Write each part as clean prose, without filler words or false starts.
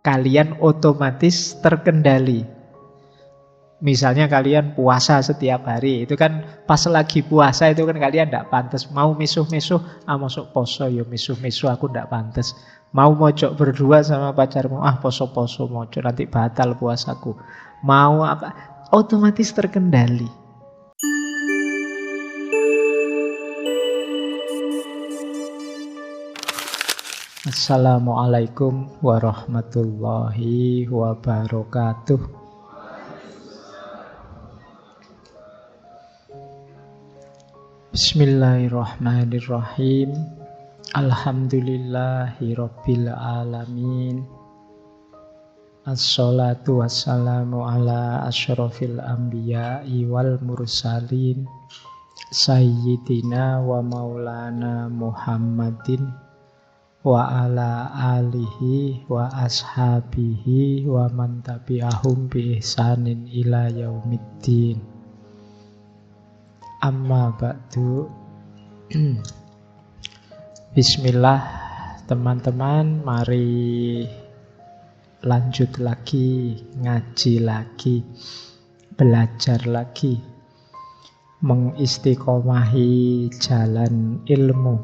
kalian otomatis terkendali. Misalnya kalian puasa setiap hari, itu kan pas lagi puasa itu kan kalian tidak pantas. Mau misuh-misuh, masuk poso, ya misuh-misuh aku tidak pantas. Mau mojok berdua sama pacarmu, poso-poso mojok, nanti batal puasaku. Mau apa, otomatis terkendali. Assalamualaikum warahmatullahi wabarakatuh. Bismillahirrahmanirrahim. Alhamdulillahi rabbil alamin. Assalatu wassalamu ala asyrafil anbiya'i wal mursalin Sayyidina wa maulana Muhammadin wa ala alihi wa ashabihi wa man tabi'ahum bi ihsanin ila yaumiddin. Amma ba'du. Bismillah teman-teman, mari lanjut lagi, ngaji lagi, belajar lagi, mengistiqomahi jalan ilmu.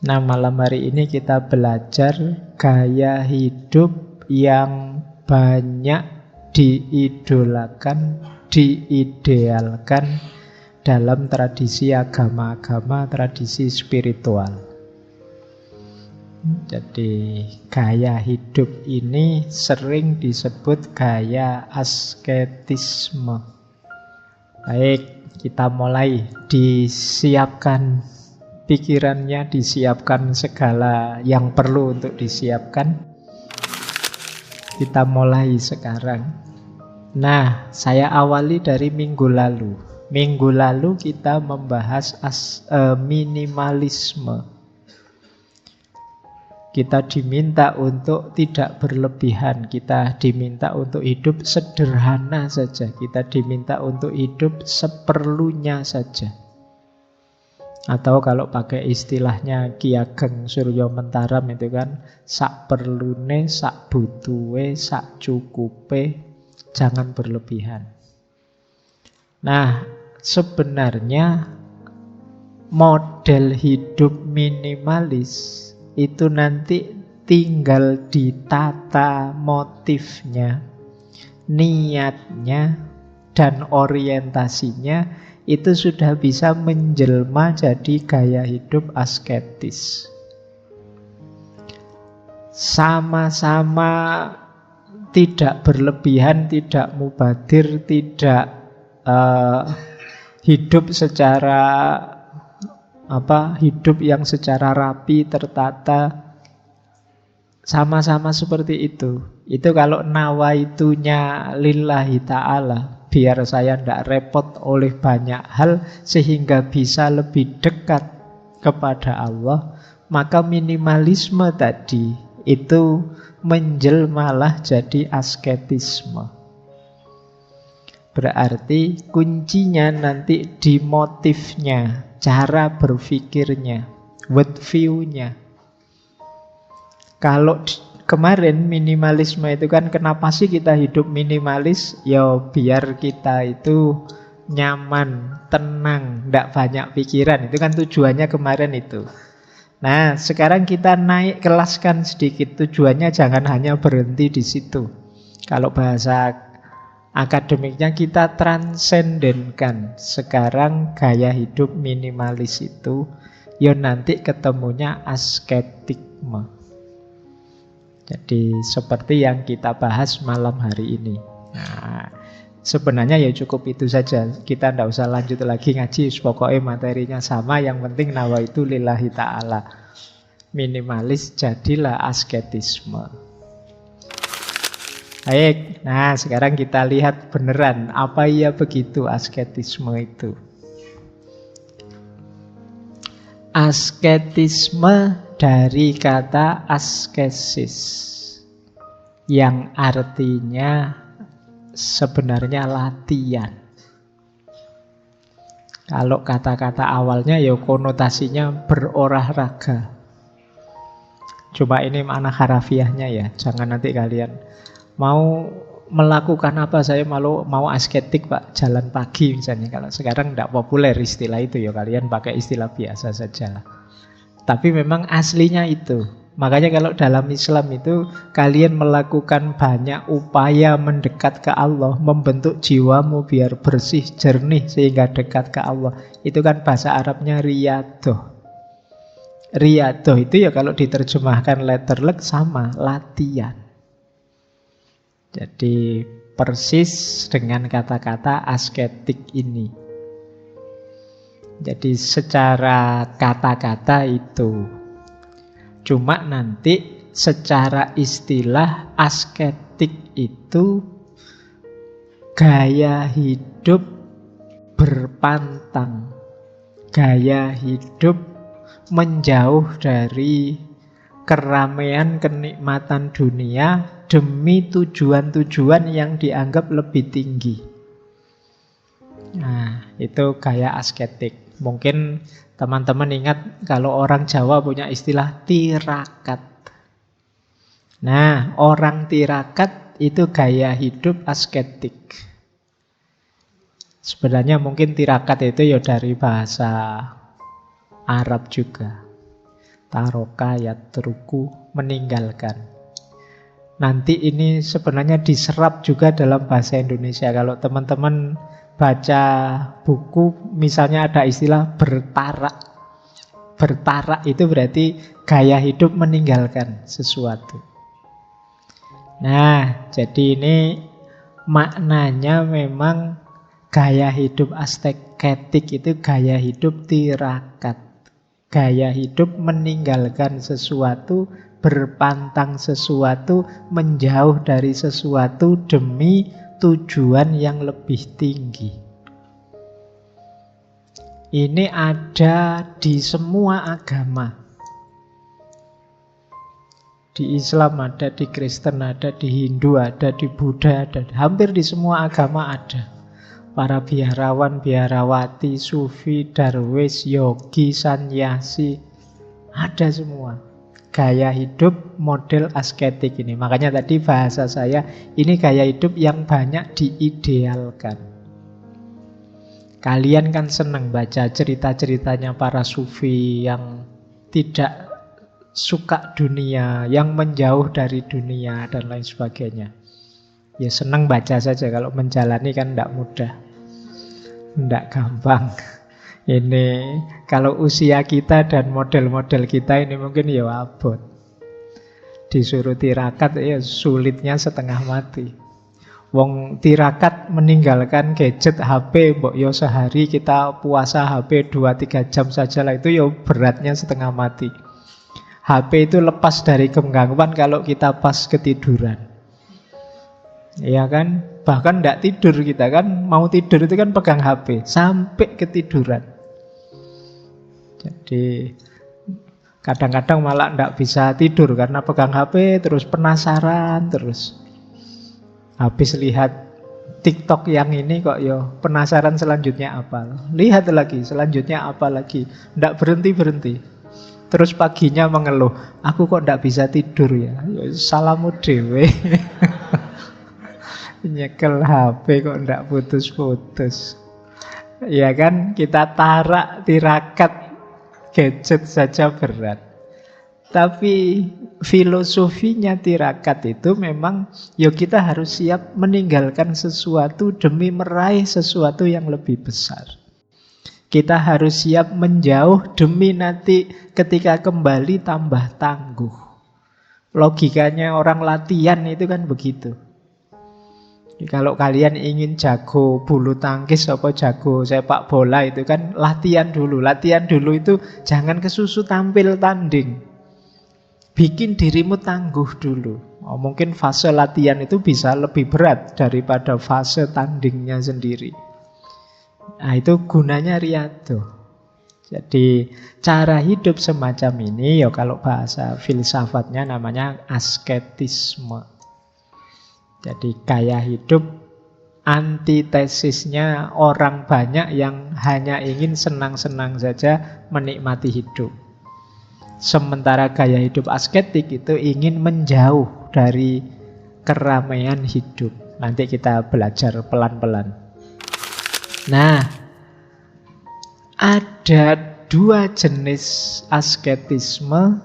Nah, malam hari ini kita belajar gaya hidup yang banyak diidolakan, diidealkan dalam tradisi agama-agama, tradisi spiritual. Jadi gaya hidup ini sering disebut gaya asketisme. Baik, kita mulai. Disiapkan pikirannya, disiapkan segala yang perlu untuk disiapkan. Kita mulai sekarang. Nah, saya awali dari minggu lalu. Minggu lalu kita membahas minimalisme. Kita diminta untuk tidak berlebihan. Kita diminta untuk hidup sederhana saja. Kita diminta untuk hidup seperlunya saja. Atau kalau pakai istilahnya Ki Ageng Suryo Mentaram itu kan, sak perlune, sak butuhe, sak cukupe, jangan berlebihan. Nah, sebenarnya model hidup minimalis itu nanti tinggal ditata motifnya, niatnya, dan orientasinya. Itu sudah bisa menjelma jadi gaya hidup asketis. Sama-sama tidak berlebihan, tidak mubadir, tidak hidup secara hidup yang secara rapi, tertata. Sama-sama seperti itu. Itu kalau nawaitunya lillahi ta'ala, biar saya tidak repot oleh banyak hal sehingga bisa lebih dekat kepada Allah, maka minimalisme tadi itu menjelmalah jadi asketisme. Berarti kuncinya nanti di motifnya, cara berpikirnya, world view-nya. Kalau kemarin minimalisme itu kan, kenapa sih kita hidup minimalis? Ya biar kita itu nyaman, tenang, tidak banyak pikiran. Itu kan tujuannya kemarin itu. Nah, sekarang kita naik kelaskan sedikit. Tujuannya jangan hanya berhenti di situ. Kalau bahasa akademiknya kita transendenkan. Sekarang gaya hidup minimalis itu ya nanti ketemunya asketisme. Jadi seperti yang kita bahas malam hari ini. Nah, sebenarnya ya cukup itu saja. Kita tidak usah lanjut lagi ngaji. Pokoknya materinya sama. Yang penting nawaitu lillahi ta'ala. Minimalis jadilah asketisme. Baik, nah sekarang kita lihat beneran apa iya begitu asketisme itu. Asketisme dari kata askesis, yang artinya sebenarnya latihan. Kalau kata-kata awalnya ya konotasinya berolahraga. Cuma ini makna harafiahnya ya. Jangan nanti kalian mau melakukan apa, saya mau asketik Pak, jalan pagi misalnya. Kalau sekarang tidak populer istilah itu ya, kalian pakai istilah biasa saja. Tapi memang aslinya itu. Makanya kalau dalam Islam itu kalian melakukan banyak upaya mendekat ke Allah, membentuk jiwamu biar bersih, jernih sehingga dekat ke Allah. Itu kan bahasa Arabnya riyadoh. Riyadoh itu ya kalau diterjemahkan letterlek sama, latihan. Jadi persis dengan kata-kata asketik ini. Jadi secara kata-kata itu. Cuma nanti secara istilah asketik itu gaya hidup berpantang. Gaya hidup menjauh dari keramaian kenikmatan dunia demi tujuan-tujuan yang dianggap lebih tinggi. Nah, itu gaya asketik. Mungkin teman-teman ingat kalau orang Jawa punya istilah tirakat. Nah, orang tirakat itu gaya hidup asketik. Sebenarnya mungkin tirakat itu ya dari bahasa Arab juga. Taroka yatruku, meninggalkan. Nanti ini sebenarnya diserap juga dalam bahasa Indonesia. Kalau teman-teman baca buku, misalnya ada istilah bertarak. Bertarak itu berarti gaya hidup meninggalkan sesuatu. Nah, jadi ini maknanya memang gaya hidup asketik itu gaya hidup tirakat. Gaya hidup meninggalkan sesuatu, berpantang sesuatu, menjauh dari sesuatu demi tujuan yang lebih tinggi. Ini ada di semua agama. Di Islam ada, di Kristen ada, di Hindu ada, di Buddha ada. Hampir di semua agama ada. Para biarawan, biarawati, sufi, darwis, yogi, sanyasi, ada semua. Gaya hidup model asketik ini. Makanya tadi bahasa saya, ini gaya hidup yang banyak diidealkan. Kalian kan senang baca cerita-ceritanya para sufi yang tidak suka dunia, yang menjauh dari dunia, dan lain sebagainya. Ya senang baca saja, kalau menjalani kan tidak mudah, tidak gampang. Ini kalau usia kita dan model-model kita ini mungkin ya abot. Disuruh tirakat ya sulitnya setengah mati. Wong tirakat meninggalkan gadget HP, mbok yo sehari kita puasa HP 2-3 jam saja lah, itu yo beratnya setengah mati. HP itu lepas dari genggaman kalau kita pas ketiduran. Iya kan? Bahkan tidak tidur kita kan, mau tidur itu kan pegang HP sampai ketiduran. Jadi kadang-kadang malah tidak bisa tidur karena pegang HP terus penasaran terus. Habis lihat TikTok yang ini kok yo penasaran selanjutnya apa. Lihat lagi selanjutnya apa lagi. Tidak berhenti-berhenti. Terus paginya mengeluh, aku kok tidak bisa tidur ya. Salamu dewe. Nyekel HP kok ndak putus-putus. Ya kan, kita tarak tirakat gadget saja berat. Tapi filosofinya tirakat itu memang ya kita harus siap meninggalkan sesuatu demi meraih sesuatu yang lebih besar. Kita harus siap menjauh demi nanti ketika kembali tambah tangguh. Logikanya orang latihan itu kan begitu. Kalau kalian ingin jago bulu tangkis atau jago sepak bola itu kan latihan dulu. Latihan dulu itu jangan kesusu tampil tanding. Bikin dirimu tangguh dulu. Mungkin fase latihan itu bisa lebih berat daripada fase tandingnya sendiri. Nah, itu gunanya riyadhah. Jadi cara hidup semacam ini ya kalau bahasa filsafatnya namanya asketisme. Jadi gaya hidup antitesisnya orang banyak yang hanya ingin senang-senang saja menikmati hidup. Sementara gaya hidup asketik itu ingin menjauh dari keramaian hidup. Nanti kita belajar pelan-pelan. Nah, ada dua jenis asketisme.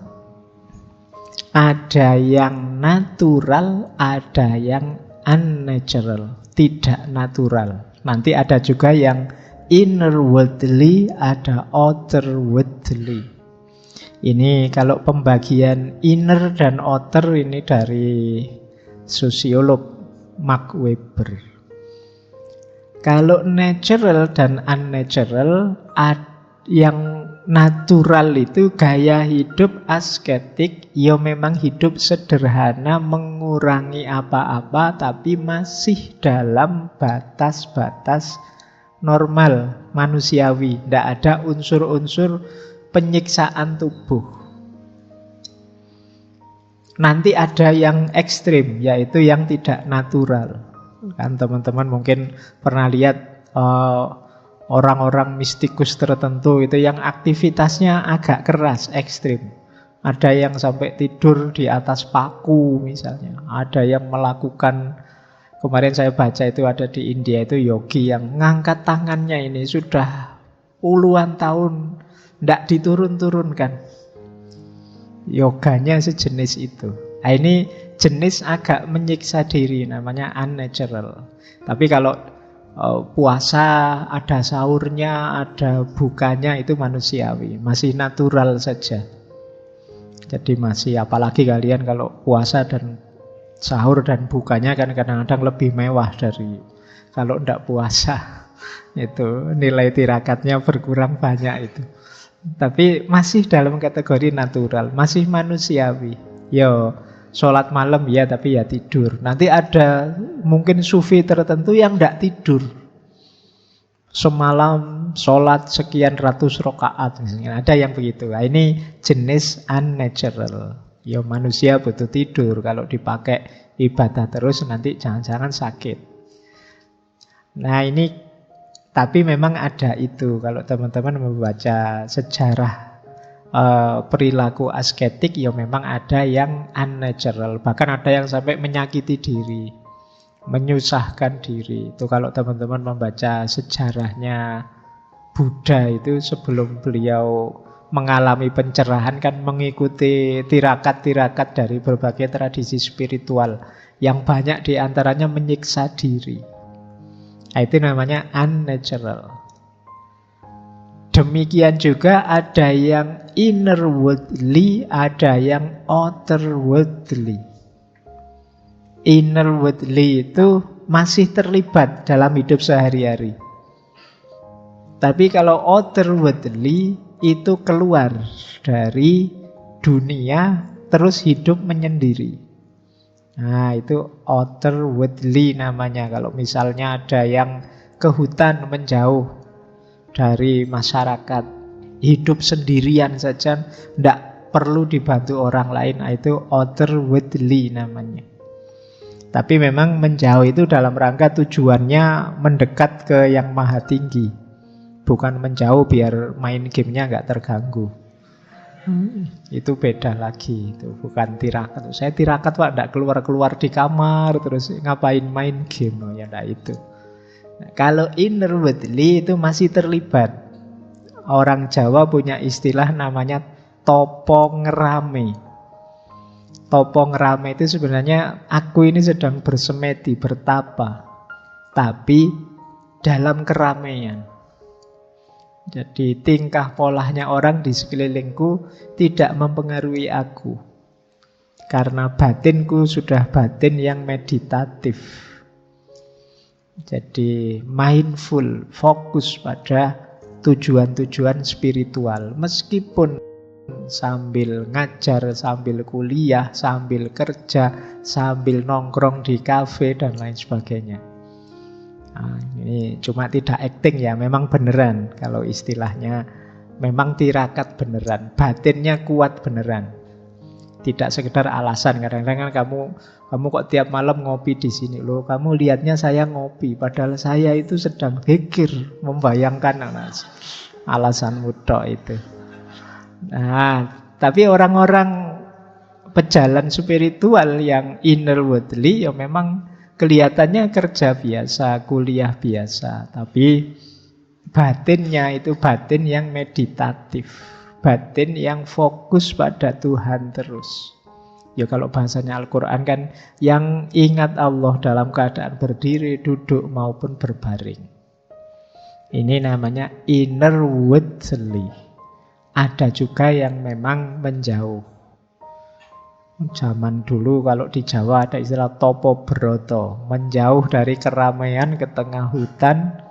Ada yang natural, ada yang unnatural, tidak natural. Nanti ada juga yang inner worldly, ada outer worldly. Ini kalau pembagian inner dan outer ini dari sosiolog Mark Weber. Kalau natural dan unnatural, yang natural itu gaya hidup asketik, ya memang hidup sederhana, mengurangi apa-apa, tapi masih dalam batas-batas normal, manusiawi. Tidak ada unsur-unsur penyiksaan tubuh. Nanti ada yang ekstrim, yaitu yang tidak natural. Kan teman-teman mungkin pernah lihat orang-orang mistikus tertentu itu yang aktivitasnya agak keras, ekstrim. Ada yang sampai tidur di atas paku misalnya. Ada yang melakukan, kemarin saya baca itu ada di India itu yogi yang ngangkat tangannya ini sudah puluhan tahun tidak diturun-turunkan. Yoganya sejenis itu. Nah, ini jenis agak menyiksa diri, namanya unnatural. Tapi kalau puasa, ada sahurnya, ada bukanya, itu manusiawi, masih natural saja. Jadi masih, apalagi kalian kalau puasa dan sahur dan bukanya kan kadang-kadang lebih mewah dari kalau tidak puasa. Itu nilai tirakatnya berkurang banyak itu. Tapi masih dalam kategori natural, masih manusiawi. Yo, sholat malam ya, tapi ya tidur. Nanti ada mungkin sufi tertentu yang tidak tidur. Semalam sholat sekian ratus rakaat misalnya. Ada yang begitu. Nah, ini jenis unnatural. Ya manusia butuh tidur. Kalau dipakai ibadah terus nanti jangan-jangan sakit. Nah ini, tapi memang ada itu. Kalau teman-teman membaca sejarah perilaku asketik, ya memang ada yang unnatural. Bahkan ada yang sampai menyakiti diri, menyusahkan diri. Itu kalau teman-teman membaca sejarahnya Buddha itu sebelum beliau mengalami pencerahan kan mengikuti tirakat-tirakat dari berbagai tradisi spiritual yang banyak diantaranya menyiksa diri. Nah, itu namanya unnatural. Demikian juga ada yang inner worldly, ada yang outer worldly. Inner worldly itu masih terlibat dalam hidup sehari-hari. Tapi kalau outer worldly itu keluar dari dunia terus hidup menyendiri. Nah itu outer worldly namanya. Kalau misalnya ada yang ke hutan menjauh dari masyarakat, hidup sendirian saja, tidak perlu dibantu orang lain, itu outer worldly namanya. Tapi memang menjauh itu dalam rangka tujuannya mendekat ke yang maha tinggi, bukan menjauh biar main gamenya nggak terganggu. Itu beda lagi, itu bukan tirakat. Saya tirakat pak, tidak keluar-keluar di kamar terus ngapain main game, ya enggak itu. Nah, kalau inner worldly itu masih terlibat. Orang Jawa punya istilah namanya topo ngerame. Topo ngerame itu sebenarnya aku ini sedang bersemedi, bertapa, tapi dalam keramaian. Jadi tingkah polanya orang di sekelilingku tidak mempengaruhi aku, karena batinku sudah batin yang meditatif. Jadi mindful, fokus pada tujuan-tujuan spiritual. Meskipun sambil ngajar, sambil kuliah, sambil kerja, sambil nongkrong di kafe dan lain sebagainya. Nah, ini cuma tidak acting ya, memang beneran. Kalau istilahnya memang tirakat beneran, batinnya kuat beneran. Tidak sekedar alasan. Kadang-kadang kan kamu kok tiap malam ngopi di sini loh. Kamu lihatnya saya ngopi, padahal saya itu sedang membayangkan alasan muda itu. Nah, Tapi orang-orang pejalan spiritual yang inner worldly ya memang kelihatannya kerja biasa, kuliah biasa, tapi batinnya itu batin yang meditatif, batin yang fokus pada Tuhan terus. Ya kalau bahasanya Al-Quran kan, yang ingat Allah dalam keadaan berdiri, duduk maupun berbaring. Ini namanya inner worldly. Ada juga yang memang menjauh. Zaman dulu kalau di Jawa ada istilah topo broto, menjauh dari keramaian ke tengah hutan,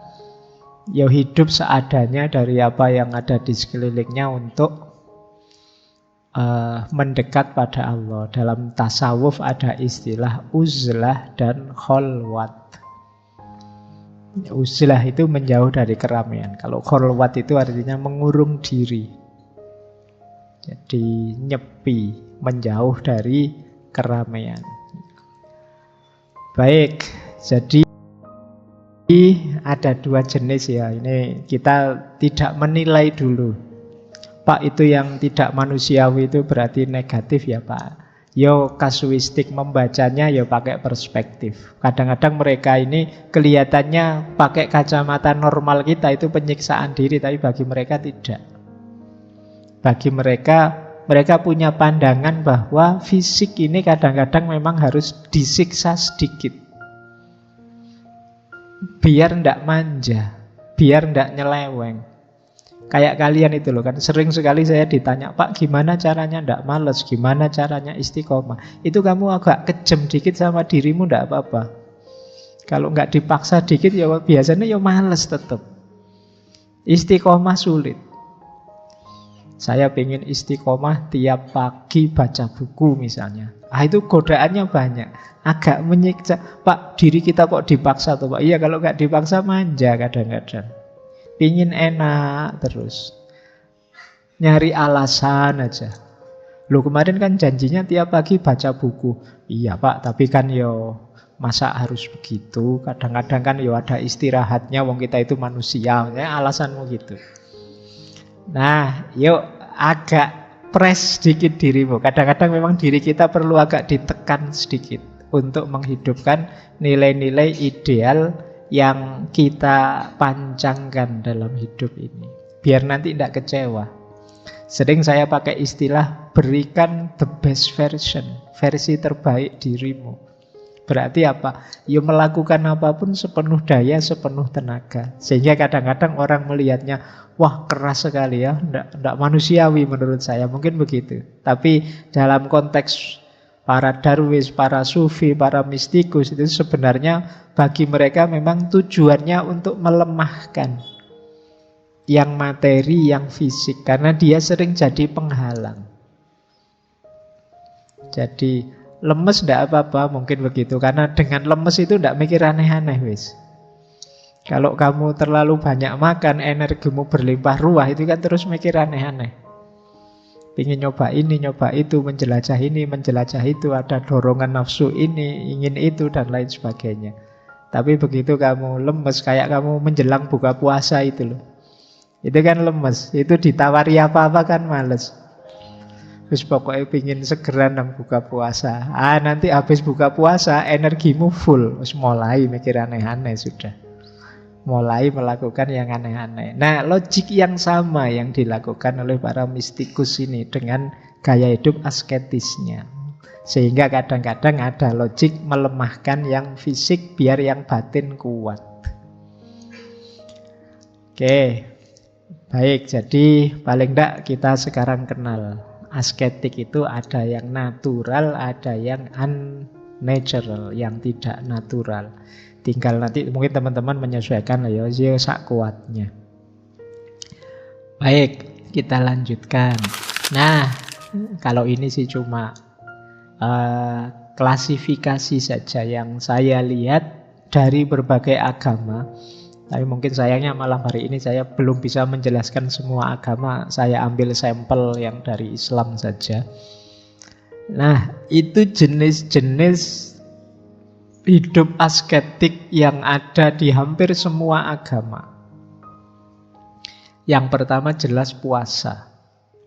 ya hidup seadanya dari apa yang ada di sekelilingnya untuk mendekat pada Allah. Dalam tasawuf ada istilah uzlah dan kholwat. Uzlah itu menjauh dari keramaian. Kalau kholwat itu artinya mengurung diri. Jadi nyepi, menjauh dari keramaian. Baik, jadi ada dua jenis ya. Ini kita tidak menilai dulu. Pak, itu yang tidak manusiawi itu berarti negatif ya Pak. Yo kasuistik, membacanya yo pakai perspektif. Kadang-kadang mereka ini kelihatannya pakai kacamata normal kita itu penyiksaan diri, tapi bagi mereka tidak. Bagi mereka punya pandangan bahwa fisik ini kadang-kadang memang harus disiksa sedikit. Biar ndak manja, biar ndak nyeleweng. Kayak kalian itu loh kan, sering sekali saya ditanya, Pak gimana caranya ndak males, gimana caranya istiqomah. Itu kamu agak kejam dikit sama dirimu ndak apa-apa. Kalau nggak dipaksa dikit ya biasanya ya males tetap. Istiqomah sulit. Saya pengen istiqomah tiap pagi baca buku misalnya. Itu godaannya banyak. Agak menyiksa. Pak, diri kita kok dipaksa tuh Pak? Iya, kalau nggak dipaksa manja kadang-kadang. Pingin enak terus. Nyari alasan aja. Loh kemarin kan janjinya tiap pagi baca buku. Iya Pak, tapi kan yo masa harus begitu? Kadang-kadang kan yo ada istirahatnya. Wong kita itu manusia. Ya, alasanmu gitu. Nah, yuk agak press sedikit dirimu. Kadang-kadang memang diri kita perlu agak ditekan sedikit untuk menghidupkan nilai-nilai ideal yang kita pancangkan dalam hidup ini. Biar nanti tidak kecewa. Sering saya pakai istilah berikan the best version, versi terbaik dirimu. Berarti apa? Ya melakukan apapun sepenuh daya, sepenuh tenaga. Sehingga kadang-kadang orang melihatnya, wah keras sekali ya, enggak manusiawi menurut saya. Mungkin begitu. Tapi dalam konteks para darwis, para sufi, para mistikus, itu sebenarnya bagi mereka memang tujuannya untuk melemahkan yang materi, yang fisik. Karena dia sering jadi penghalang. Jadi lemes tidak apa-apa, mungkin begitu. Karena dengan lemes itu tidak mikir aneh-aneh wis. Kalau kamu terlalu banyak makan, energimu berlimpah ruah, itu kan terus mikir aneh-aneh. Ingin nyoba ini, nyoba itu, menjelajah ini, menjelajah itu, ada dorongan nafsu ini, ingin itu, dan lain sebagainya. Tapi begitu kamu lemes, kayak kamu menjelang buka puasa itu loh. Itu kan lemes, itu ditawari apa-apa kan males. Terus pokoknya pingin segera nang buka puasa. Nanti habis buka puasa energimu full. Terus mulai mikir aneh-aneh sudah. Mulai melakukan yang aneh-aneh. Nah, logik yang sama yang dilakukan oleh para mistikus ini dengan gaya hidup asketisnya. Sehingga kadang-kadang ada logik melemahkan yang fisik biar yang batin kuat. Oke. Baik, jadi paling enggak kita sekarang kenal. Asketik itu ada yang natural, ada yang unnatural, yang tidak natural. Tinggal nanti mungkin teman-teman menyesuaikan ya sak kuatnya. Baik, kita lanjutkan. Nah, kalau ini sih cuma klasifikasi saja yang saya lihat dari berbagai agama. Tapi mungkin sayangnya malam hari ini saya belum bisa menjelaskan semua agama. Saya ambil sampel yang dari Islam saja. Nah, itu jenis-jenis hidup asketik yang ada di hampir semua agama. Yang pertama jelas puasa.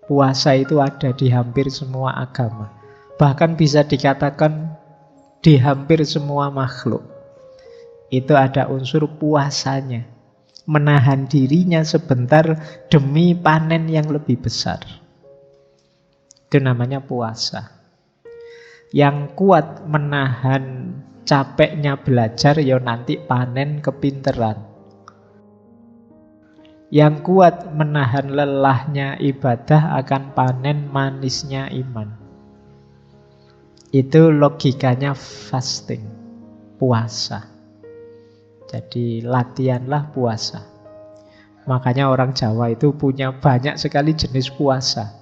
Puasa itu ada di hampir semua agama. Bahkan bisa dikatakan di hampir semua makhluk. Itu ada unsur puasanya. Menahan dirinya sebentar demi panen yang lebih besar. Itu namanya puasa. Yang kuat menahan capeknya belajar, ya nanti panen kepinteran. Yang kuat menahan lelahnya ibadah akan panen manisnya iman. Itu logikanya fasting, puasa. Jadi latihanlah puasa. Makanya orang Jawa itu punya banyak sekali jenis puasa.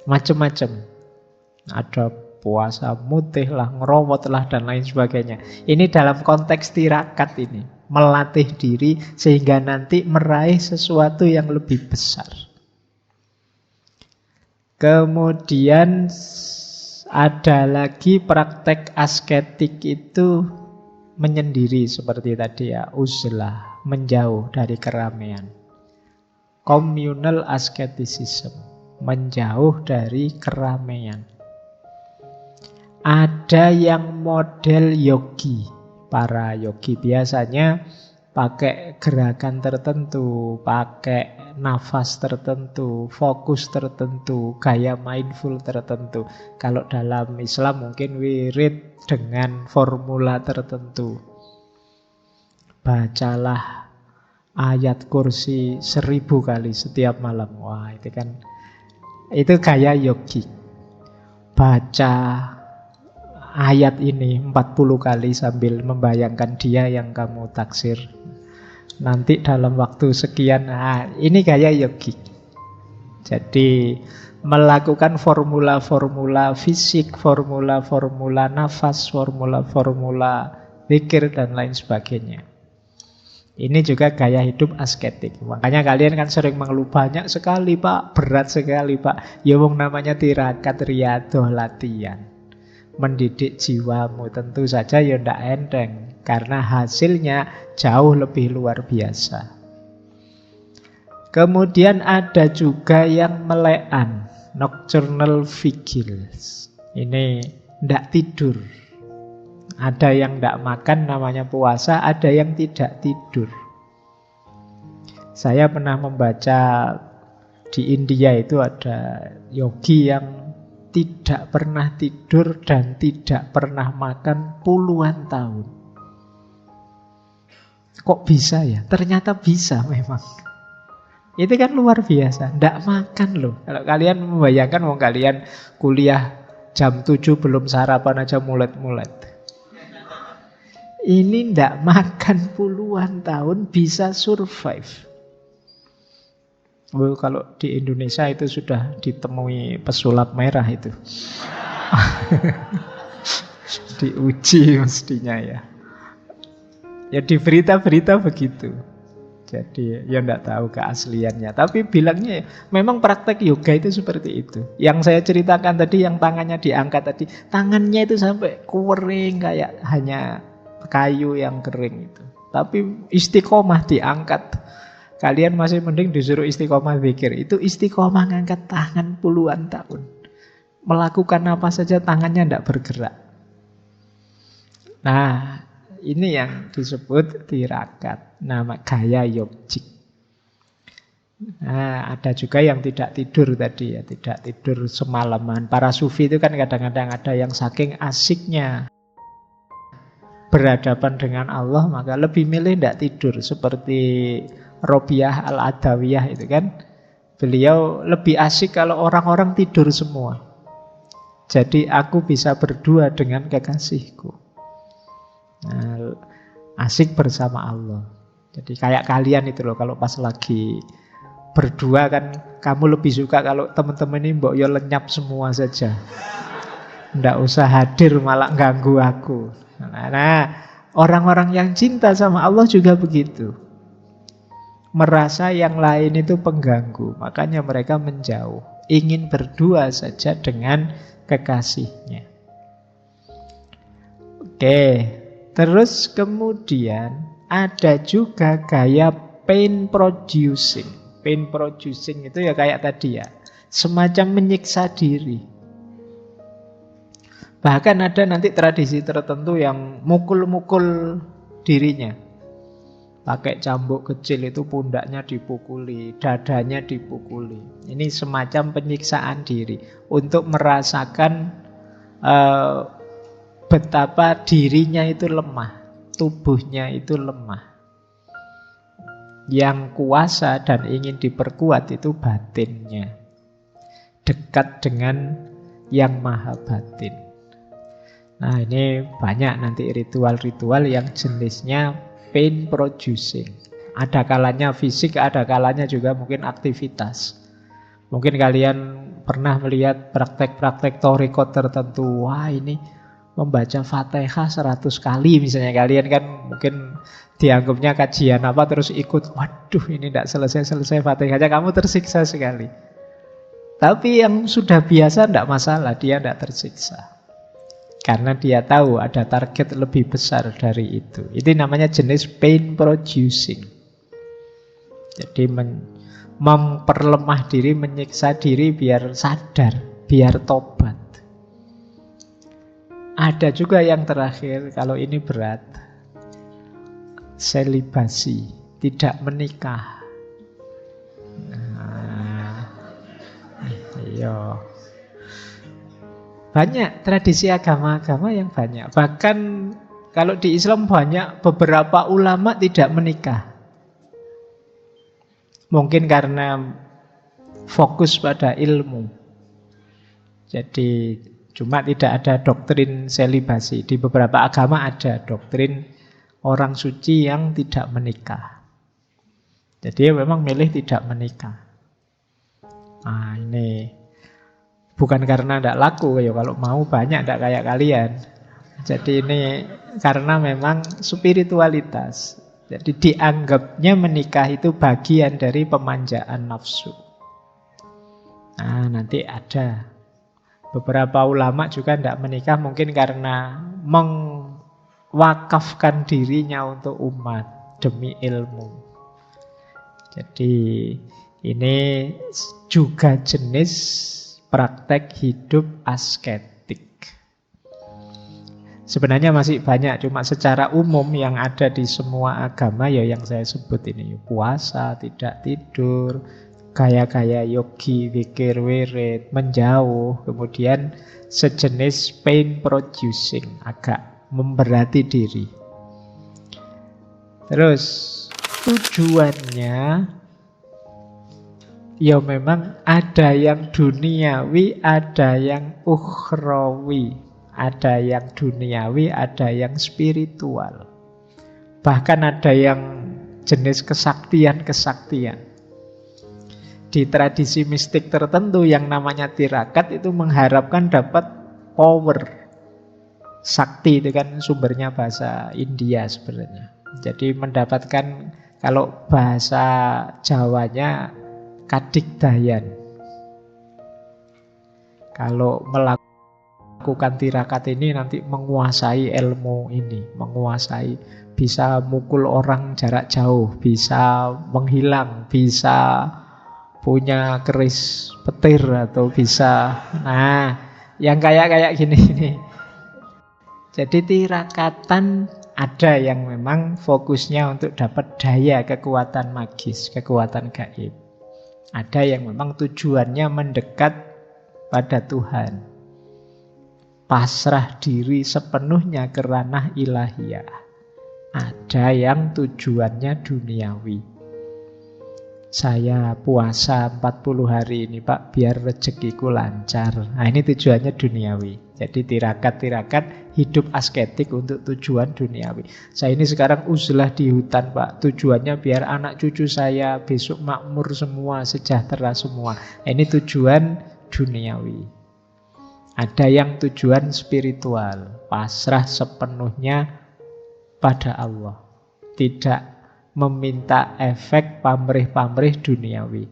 Macam-macam. Ada puasa mutih lah, ngerowot lah, dan lain sebagainya. Ini dalam konteks tirakat ini. Melatih diri sehingga nanti meraih sesuatu yang lebih besar. Kemudian ada lagi praktek asketik itu menyendiri seperti tadi ya, uzlah, menjauh dari keramaian. Communal asceticism, menjauh dari keramaian. Ada yang model yogi. Para yogi biasanya pakai gerakan tertentu, pakai nafas tertentu, fokus tertentu, gaya mindful tertentu. Kalau dalam Islam mungkin wirid dengan formula tertentu. Bacalah ayat kursi 1000 kali setiap malam. Wah, itu gaya yogi. Baca ayat ini 40 kali sambil membayangkan dia yang kamu taksir. Nanti dalam waktu sekian, ini gaya yogi. Jadi melakukan formula-formula fisik, formula-formula nafas, formula-formula zikir dan lain sebagainya. Ini juga gaya hidup asketik. Makanya kalian kan sering mengeluh, banyak sekali Pak, berat sekali Pak. Ya wong namanya tirakat, riyadhah, latihan. Mendidik jiwamu tentu saja ya ndak enteng, karena hasilnya jauh lebih luar biasa. Kemudian ada juga yang melean, nocturnal vigils. Ini ndak tidur. Ada yang ndak makan namanya puasa, ada yang tidak tidur. Saya pernah membaca di India itu ada yogi yang tidak pernah tidur dan tidak pernah makan puluhan tahun. Kok bisa ya? Ternyata bisa memang. Itu kan luar biasa. Nggak makan loh. Kalau kalian membayangkan mau kalian kuliah jam 7 belum sarapan aja mulet-mulet. Ini nggak makan puluhan tahun bisa survive. Kalau di Indonesia itu sudah ditemui pesulap merah itu. Diuji mestinya ya. Ya di berita-berita begitu. Jadi ya enggak tahu keasliannya. Tapi bilangnya memang praktek yoga itu seperti itu. Yang saya ceritakan tadi yang tangannya diangkat tadi. Tangannya itu sampai kering kayak hanya kayu yang kering itu. Tapi istiqomah diangkat. Kalian masih mending disuruh istiqomah zikir. Itu istiqomah ngangkat tangan puluhan tahun. Melakukan apa saja tangannya tidak bergerak. Nah, ini yang disebut tirakat. Nama gaya yogik. Nah, ada juga yang tidak tidur tadi ya. Tidak tidur semalaman. Para sufi itu kan kadang-kadang ada yang saking asiknya berhadapan dengan Allah, maka lebih milih tidak tidur. Seperti Robiah Al-Adawiyah itu kan, beliau lebih asik kalau orang-orang tidur semua. Jadi aku bisa berdua dengan kekasihku. Nah, asik bersama Allah. Jadi kayak kalian itu loh, kalau pas lagi berdua kan kamu lebih suka kalau teman-teman ini mbok yo lenyap semua saja. Nggak usah hadir malah ganggu aku. Nah, orang-orang yang cinta sama Allah juga begitu. Merasa yang lain itu pengganggu, makanya mereka menjauh, ingin berdua saja dengan kekasihnya. Oke, terus kemudian ada juga gaya pain producing. Pain producing itu ya kayak tadi ya, semacam menyiksa diri. Bahkan ada nanti tradisi tertentu yang mukul-mukul dirinya. Pakai cambuk kecil itu pundaknya dipukuli, dadanya dipukuli. Ini semacam penyiksaan diri untuk merasakan betapa dirinya itu lemah, tubuhnya itu lemah. Yang kuasa dan ingin diperkuat itu batinnya, dekat dengan yang maha batin. Nah, ini banyak nanti ritual-ritual yang jenisnya pain producing. Ada kalanya fisik, ada kalanya juga mungkin aktivitas. Mungkin kalian pernah melihat praktek-praktek thorikot tertentu. Wah, ini membaca Fatihah 100 kali misalnya. Kalian kan mungkin dianggapnya kajian apa terus ikut. Waduh, ini tidak selesai-selesai Fatihahnya, kamu tersiksa sekali. Tapi yang sudah biasa tidak masalah, dia tidak tersiksa. Karena dia tahu ada target lebih besar dari itu. Itu namanya jenis pain producing. Jadi memperlemah diri, menyiksa diri biar sadar, biar tobat. Ada juga yang terakhir, kalau ini berat, selibasi, tidak menikah. Nah, iya. Banyak tradisi agama-agama yang banyak. Bahkan kalau di Islam banyak beberapa ulama tidak menikah. Mungkin karena fokus pada ilmu. Jadi cuma tidak ada doktrin selibasi. Di beberapa agama ada doktrin orang suci yang tidak menikah. Jadi memang milih tidak menikah. Nah, ini bukan karena tidak laku, ya kalau mau banyak tidak kayak kalian. Jadi ini karena memang spiritualitas. Jadi dianggapnya menikah itu bagian dari pemanjaan nafsu. Nah, nanti ada beberapa ulama juga tidak menikah mungkin karena mewakafkan dirinya untuk umat demi ilmu. Jadi ini juga jenis praktek hidup asketik. Sebenarnya masih banyak, cuma secara umum yang ada di semua agama ya yang saya sebut ini. Puasa, tidak tidur, gaya-gaya yogi, zikir, wirid, menjauh, kemudian sejenis pain producing, agak memberati diri. Terus tujuannya ya memang ada yang duniawi, ada yang ukhrawi. Ada yang duniawi, ada yang spiritual. Bahkan ada yang jenis kesaktian-kesaktian. Di tradisi mistik tertentu yang namanya tirakat itu mengharapkan dapat power. Sakti itu kan sumbernya bahasa India sebenarnya. Jadi mendapatkan, kalau bahasa Jawanya, kadigdayan. Kalau melakukan tirakat ini nanti menguasai ilmu ini, menguasai, bisa mukul orang jarak jauh, bisa menghilang, bisa punya keris petir atau bisa, nah, yang kayak gini ini. Jadi tirakatan ada yang memang fokusnya untuk dapat daya kekuatan magis, kekuatan gaib. Ada yang memang tujuannya mendekat pada Tuhan. Pasrah diri sepenuhnya ke ranah ilahiyah. Ada yang tujuannya duniawi. Saya puasa 40 hari ini Pak, biar rezekiku lancar. Nah, ini tujuannya duniawi. Jadi tirakat-tirakat hidup asketik untuk tujuan duniawi. Saya ini sekarang uzlah di hutan Pak, tujuannya biar anak cucu saya besok makmur semua, sejahtera semua. Nah, ini tujuan duniawi. Ada yang tujuan spiritual, pasrah sepenuhnya pada Allah, tidak meminta efek pamrih-pamrih duniawi.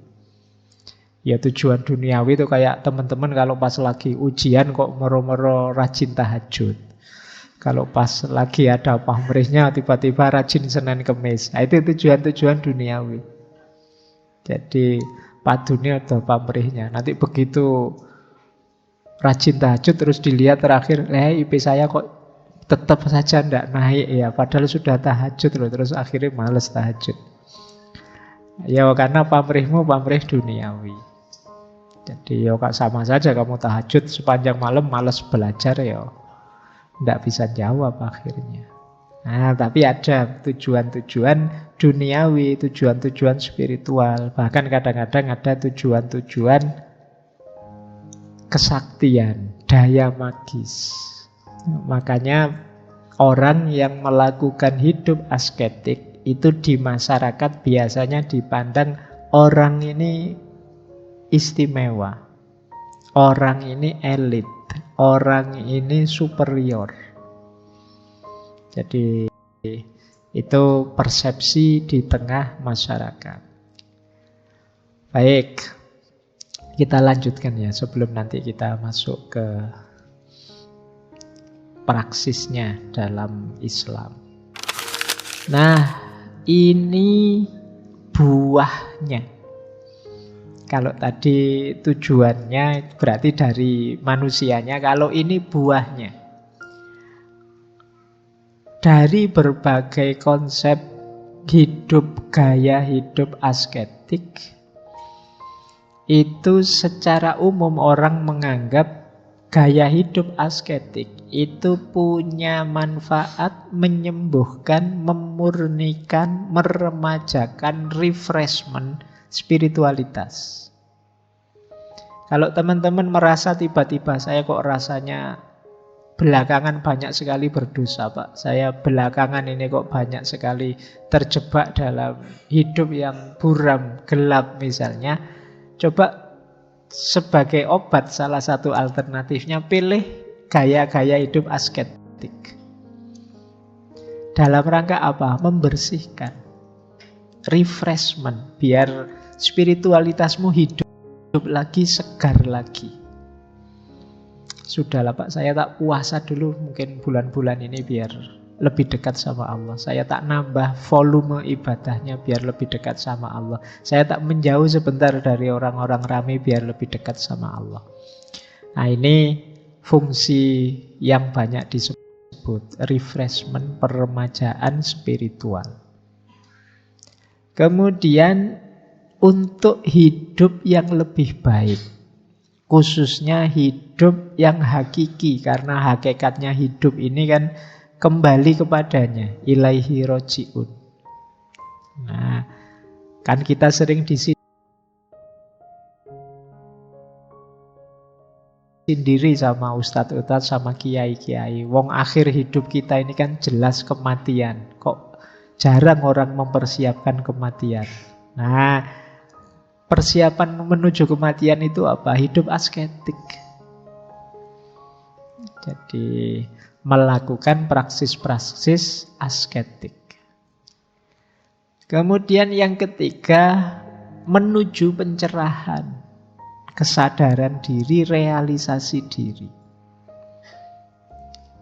Ya tujuan duniawi itu kayak teman-teman kalau pas lagi ujian kok mero-mero rajin tahajud. Kalau pas lagi ada pamrihnya tiba-tiba rajin Senin Kemis. Nah, itu tujuan-tujuan duniawi. Jadi padune atau pamrihnya. Nanti begitu rajin tahajud terus dilihat terakhir, IP saya kok tetap saja ndak naik ya, padahal sudah tahajud loh, terus akhirnya males tahajud. Ya karena pamrihmu pamrih duniawi. Jadi ya sama saja kamu tahajud sepanjang malam males belajar ya ndak bisa jawab akhirnya. Nah, tapi ada tujuan-tujuan duniawi, tujuan-tujuan spiritual. Bahkan kadang-kadang ada tujuan-tujuan kesaktian, daya magis. Makanya orang yang melakukan hidup asketik itu di masyarakat biasanya dipandang orang ini istimewa, orang ini elit, orang ini superior. Jadi itu persepsi di tengah masyarakat. Baik, kita lanjutkan ya sebelum nanti kita masuk ke praksisnya dalam Islam. Nah, ini buahnya. Kalau tadi tujuannya berarti dari manusianya, kalau ini buahnya. Dari berbagai konsep hidup, gaya hidup asketik, itu secara umum orang menganggap gaya hidup asketik itu punya manfaat menyembuhkan, memurnikan, meremajakan, refreshment spiritualitas. Kalau teman-teman merasa tiba-tiba saya kok rasanya belakangan banyak sekali berdosa, Pak. Saya belakangan ini kok banyak sekali terjebak dalam hidup yang buram, gelap misalnya. Coba sebagai obat, salah satu alternatifnya pilih gaya-gaya hidup asketik. Dalam rangka apa? Membersihkan, refreshment, biar spiritualitasmu hidup lagi, segar lagi. Sudahlah Pak, saya tak puasa dulu mungkin bulan-bulan ini biar lebih dekat sama Allah. Saya tak nambah volume ibadahnya biar lebih dekat sama Allah. Saya tak menjauh sebentar dari orang-orang ramai biar lebih dekat sama Allah. Nah, ini fungsi yang banyak disebut refreshment, peremajaan spiritual. Kemudian untuk hidup yang lebih baik, khususnya hidup yang hakiki, karena hakikatnya hidup ini kan kembali kepadanya, ilaihi roji'un. Nah, kan kita sering disindiri sama ustadz-ustadz, sama kiai-kiai. Wong akhir hidup kita ini kan jelas kematian. Kok jarang orang mempersiapkan kematian. Nah, persiapan menuju kematian itu apa? Hidup asketik. Jadi melakukan praksis-praksis asketik. Kemudian yang ketiga, menuju pencerahan, kesadaran diri, realisasi diri.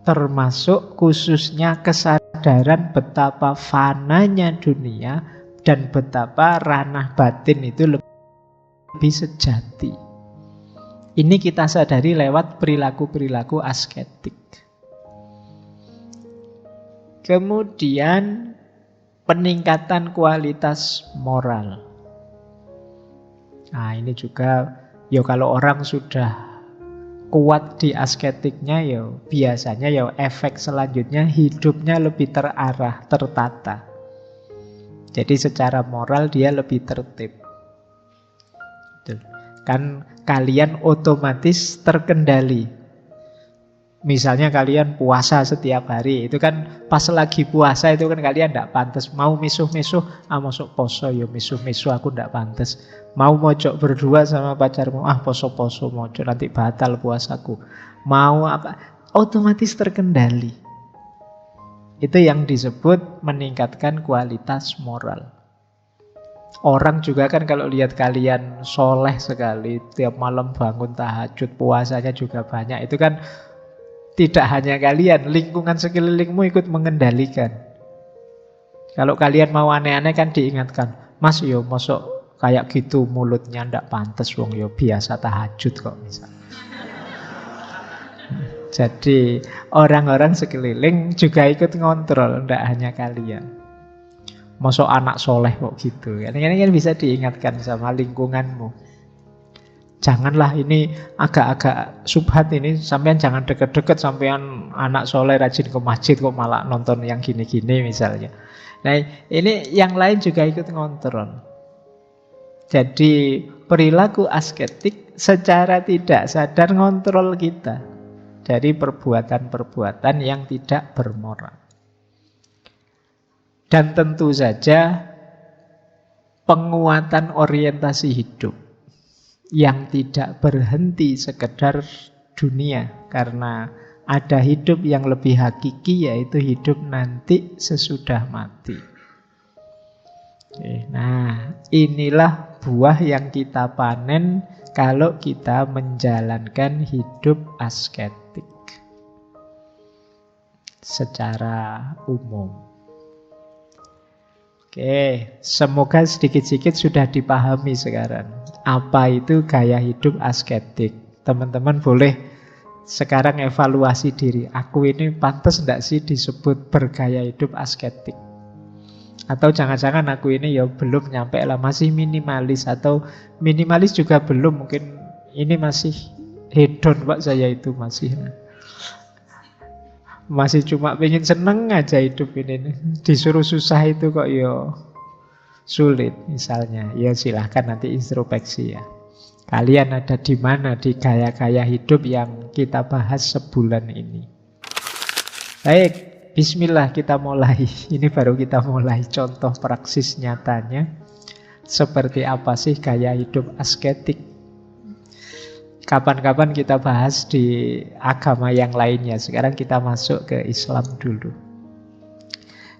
Termasuk khususnya kesadaran betapa fananya dunia dan betapa ranah batin itu lebih sejati. Ini kita sadari lewat perilaku-perilaku asketik. Kemudian peningkatan kualitas moral. Nah, ini juga ya kalau orang sudah kuat di asketiknya ya biasanya ya efek selanjutnya hidupnya lebih terarah, tertata. Jadi secara moral dia lebih tertib. Kan kalian otomatis terkendali. Misalnya kalian puasa setiap hari, itu kan pas lagi puasa itu kan kalian tidak pantas. Mau misuh-misuh, masuk poso, ya misuh-misuh aku tidak pantas. Mau mojok berdua sama pacarmu, poso-poso mojok, nanti batal puasaku. Mau apa, otomatis terkendali. Itu yang disebut meningkatkan kualitas moral. Orang juga kan kalau lihat kalian soleh sekali, tiap malam bangun tahajud, puasanya juga banyak, itu kan tidak hanya kalian, lingkungan sekelilingmu ikut mengendalikan. Kalau kalian mau aneh-aneh kan diingatkan, Mas yo mosok kayak gitu mulutnya ndak pantas, wong yo biasa tahajud kok misalnya. Jadi orang-orang sekeliling juga ikut ngontrol, ndak hanya kalian. Masuk anak soleh kok gitu. Ini kan bisa diingatkan sama lingkunganmu. Janganlah ini agak-agak subhat ini, sampean jangan deket-deket, sampean anak soleh rajin ke masjid kok malah nonton yang gini-gini misalnya. Nah ini yang lain juga ikut ngontrol. Jadi perilaku asketik secara tidak sadar ngontrol kita dari perbuatan-perbuatan yang tidak bermoral. Dan tentu saja penguatan orientasi hidup yang tidak berhenti sekedar dunia, karena ada hidup yang lebih hakiki, yaitu hidup nanti sesudah mati. Nah, inilah buah yang kita panen kalau kita menjalankan hidup asketik secara umum. Oke, semoga sedikit-sedikit sudah dipahami sekarang apa itu gaya hidup asketik. Teman-teman boleh sekarang evaluasi diri. Aku ini pantas enggak sih disebut bergaya hidup asketik? Atau jangan-jangan aku ini ya belum nyampe lah, masih minimalis. Atau minimalis juga belum, mungkin ini masih hedon Pak, saya itu masih cuma pengen seneng aja hidup ini. Disuruh susah itu kok ya sulit misalnya. Ya silahkan nanti introspeksi ya. Kalian ada di mana di gaya-gaya hidup yang kita bahas sebulan ini? Baik, bismillah kita mulai. Ini baru kita mulai contoh praksis nyatanya. Seperti apa sih gaya hidup asketik? Kapan-kapan kita bahas di agama yang lainnya. Sekarang kita masuk ke Islam dulu.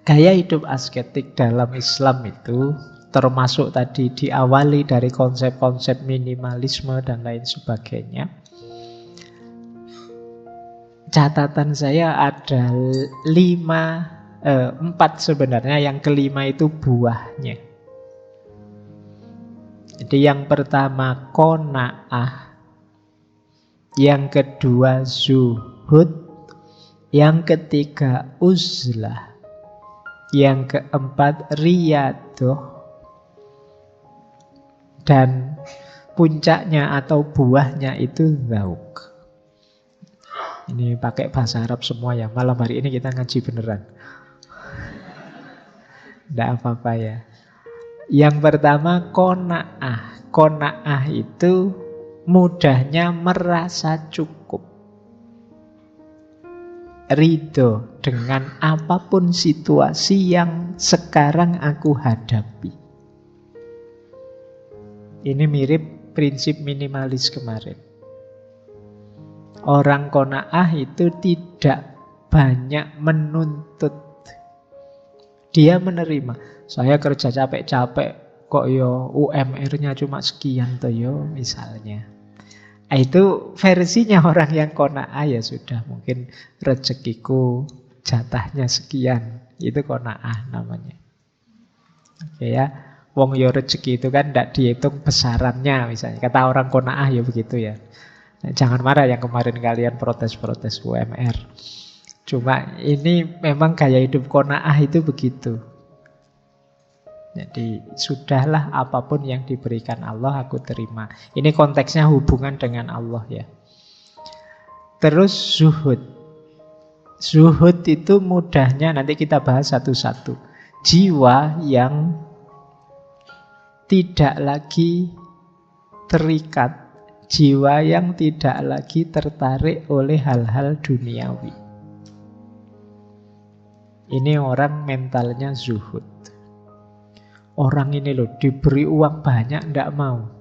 Gaya hidup asketik dalam Islam itu termasuk tadi diawali dari konsep-konsep minimalisme dan lain sebagainya. Catatan saya ada 4 sebenarnya. Yang kelima itu buahnya. Jadi yang pertama qanaah, yang kedua zuhud, yang ketiga uzlah, yang keempat riyadoh, dan puncaknya atau buahnya itu zauk. Ini pakai bahasa Arab semua ya. Malam hari ini kita ngaji beneran. Tidak apa-apa ya. Yang pertama qanaah. Qanaah itu mudahnya merasa cukup, ridho dengan apapun situasi yang sekarang aku hadapi. Ini mirip prinsip minimalis kemarin. Orang qanaah itu tidak banyak menuntut. Dia menerima. Saya kerja capek-capek kok yo UMR-nya cuma sekian toh yo misalnya. Itu versinya orang yang qanaah, ya sudah, mungkin rezekiku jatahnya sekian. Itu qanaah namanya. Oke ya. Wong yo rezeki itu kan tidak dihitung besarannya misalnya. Kata orang qanaah ya begitu ya. Nah, jangan marah yang kemarin kalian protes-protes UMR. Cuma ini memang gaya hidup qanaah itu begitu. Jadi sudahlah, apapun yang diberikan Allah aku terima. Ini konteksnya hubungan dengan Allah ya. Terus zuhud. Zuhud itu mudahnya nanti kita bahas satu-satu. Jiwa yang tidak lagi terikat, jiwa yang tidak lagi tertarik oleh hal-hal duniawi. Ini orang mentalnya zuhud. Orang ini loh diberi uang banyak ndak mau.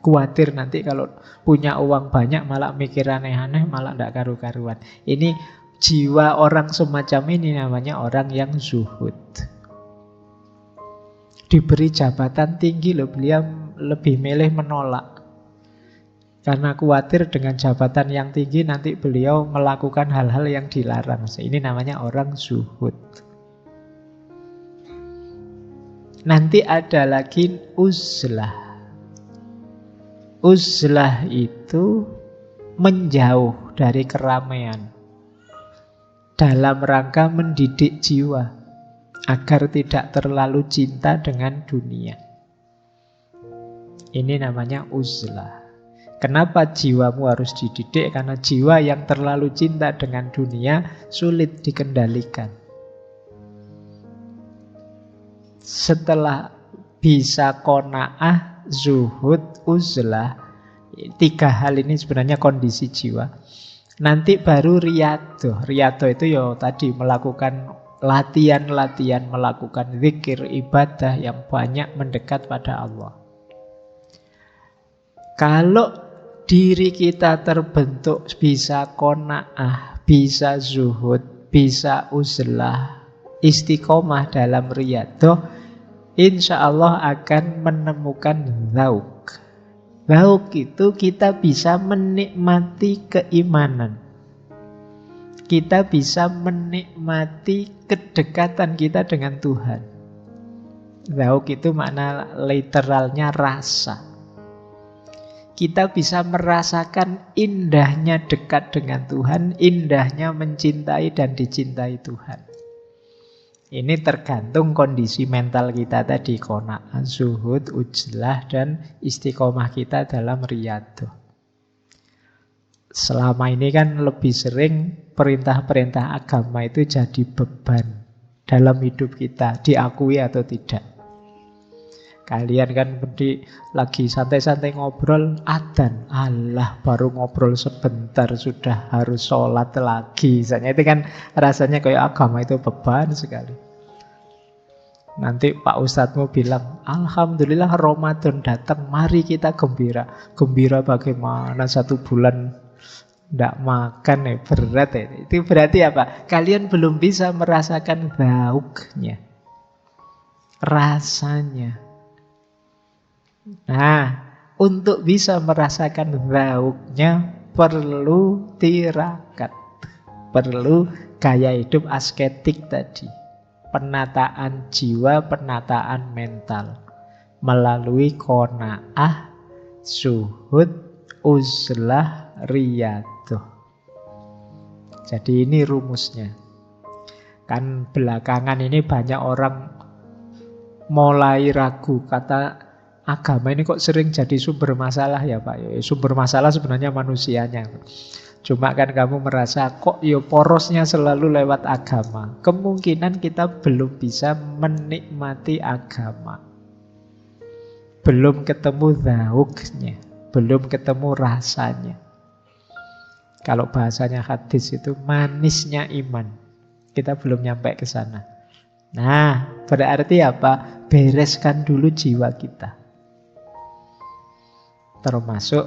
Khawatir nanti kalau punya uang banyak malah mikir aneh-aneh, malah ndak karu-karuan. Ini jiwa orang semacam ini namanya orang yang zuhud. Diberi jabatan tinggi loh, beliau lebih milih menolak. Karena khawatir dengan jabatan yang tinggi nanti beliau melakukan hal-hal yang dilarang. Ini namanya orang zuhud. Nanti ada lagi uzlah. Uzlah itu menjauh dari keramaian dalam rangka mendidik jiwa agar tidak terlalu cinta dengan dunia. Ini namanya uzlah. Kenapa jiwamu harus dididik? Karena jiwa yang terlalu cinta dengan dunia sulit dikendalikan. Setelah bisa qanaah, zuhud, uzlah, 3 hal ini sebenarnya kondisi jiwa. Nanti baru riyadhah. Riyadhah itu ya tadi melakukan latihan-latihan, melakukan zikir, ibadah yang banyak mendekat pada Allah. Kalau diri kita terbentuk bisa qanaah, bisa zuhud, bisa uzlah, istiqomah dalam riyadhah, insya Allah akan menemukan zauk. Zauk itu kita bisa menikmati keimanan. Kita bisa menikmati kedekatan kita dengan Tuhan. Zauk itu makna literalnya rasa. Kita bisa merasakan indahnya dekat dengan Tuhan, indahnya mencintai dan dicintai Tuhan. Ini tergantung kondisi mental kita tadi, qanaah, zuhud, uzlah, dan istiqomah kita dalam riyadhah. Selama ini kan lebih sering perintah-perintah agama itu jadi beban dalam hidup kita, diakui atau tidak. Kalian kan lagi santai-santai ngobrol, adzan, Allah baru ngobrol sebentar sudah harus sholat lagi. Misalnya itu kan rasanya kayak agama itu beban sekali. Nanti Pak Ustadzmu bilang, Alhamdulillah Ramadan datang, mari kita gembira. Gembira bagaimana 1 bulan tidak makan berat ya. Itu berarti apa? Kalian belum bisa merasakan zauknya, rasanya. Nah, untuk bisa merasakan zauknya perlu tirakat, perlu gaya hidup asketik tadi, penataan jiwa, penataan mental melalui qanaah, zuhud, uzlah, riyadhah. Jadi ini rumusnya. Kan belakangan ini banyak orang mulai ragu, kata agama ini kok sering jadi sumber masalah ya Pak. Ya, sumber masalah sebenarnya manusianya. Cuma kan kamu merasa kok ya porosnya selalu lewat agama. Kemungkinan kita belum bisa menikmati agama. Belum ketemu zauknya, belum ketemu rasanya. Kalau bahasanya hadis itu manisnya iman. Kita belum nyampe ke sana. Nah, berarti apa? Bereskan dulu jiwa kita. Termasuk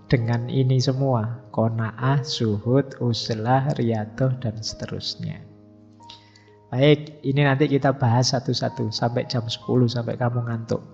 dengan ini semua, qanaah, zuhud, uzlah, riyadhah, dan seterusnya. Baik, ini nanti kita bahas satu-satu sampai jam 10, sampai kamu ngantuk.